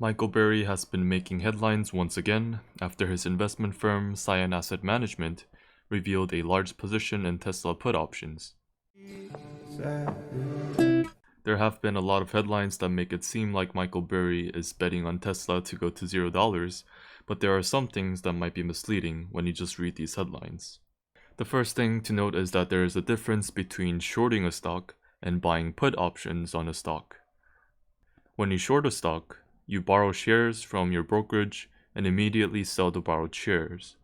Michael Burry has been making headlines once again after his investment firm Cyan Asset Management revealed a large position in Tesla put options. There have been a lot of headlines that make it seem like Michael Burry is betting on Tesla to go to $0, but there are some things that might be misleading when you just read these headlines. The first thing to note is that there is a difference between shorting a stock and buying put options on a stock. When you short a stock, you borrow shares from your brokerage and immediately sell the borrowed shares.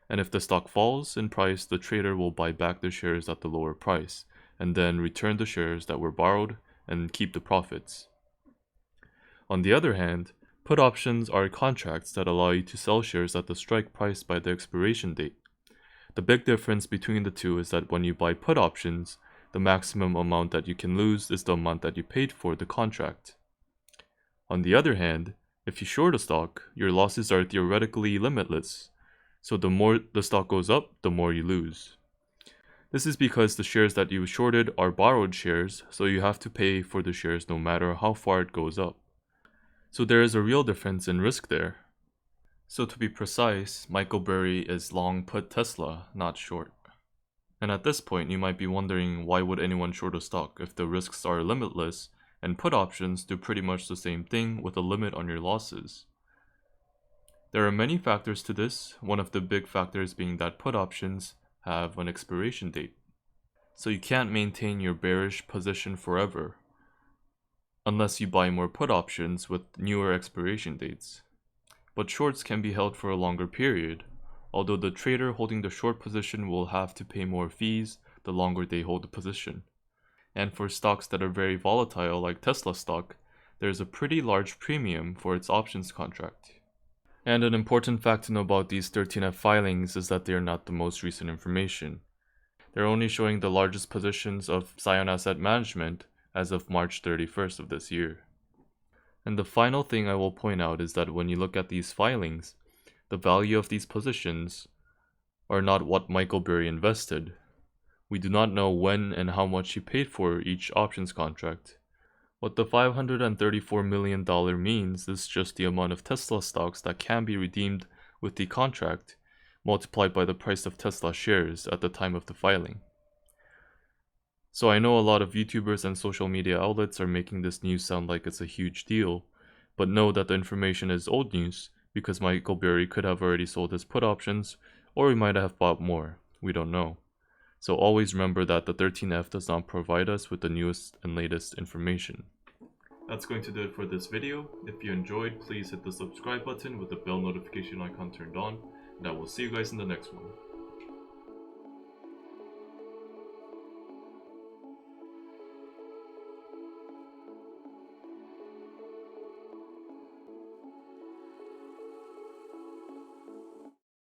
And if the stock falls in price, the trader will buy back the shares at the lower price, and then return the shares that were borrowed and keep the profits. On the other hand, put options are contracts that allow you to sell shares at the strike price by the expiration date. The big difference between the two is that when you buy put options, the maximum amount that you can lose is the amount that you paid for the contract. On the other hand, if you short a stock, your losses are theoretically limitless, so the more the stock goes up, the more you lose. This is because the shares that you shorted are borrowed shares, so you have to pay for the shares no matter how far it goes up. So there is a real difference in risk there. So to be precise, Michael Burry is long put Tesla, not short. And at this point, you might be wondering, why would anyone short a stock if the risks are limitless and put options do pretty much the same thing with a limit on your losses? There are many factors to this, one of the big factors being that put options have an expiration date. So you can't maintain your bearish position forever, unless you buy more put options with newer expiration dates. But shorts can be held for a longer period, although the trader holding the short position will have to pay more fees the longer they hold the position. And for stocks that are very volatile like Tesla stock, there's a pretty large premium for its options contract. And an important fact to know about these 13F filings is that they are not the most recent information. They're only showing the largest positions of Cyan Asset Management as of March 31st of this year. And the final thing I will point out is that when you look at these filings, the value of these positions are not what Michael Burry invested. We do not know when and how much he paid for each options contract. What the $534 million means is just the amount of Tesla stocks that can be redeemed with the contract, multiplied by the price of Tesla shares at the time of the filing. So I know a lot of YouTubers and social media outlets are making this news sound like it's a huge deal, but know that the information is old news because Michael Burry could have already sold his put options, or he might have bought more, we don't know. So always remember that the 13F does not provide us with the newest and latest information. That's going to do it for this video. If you enjoyed, please hit the subscribe button with the bell notification icon turned on, and I will see you guys in the next one.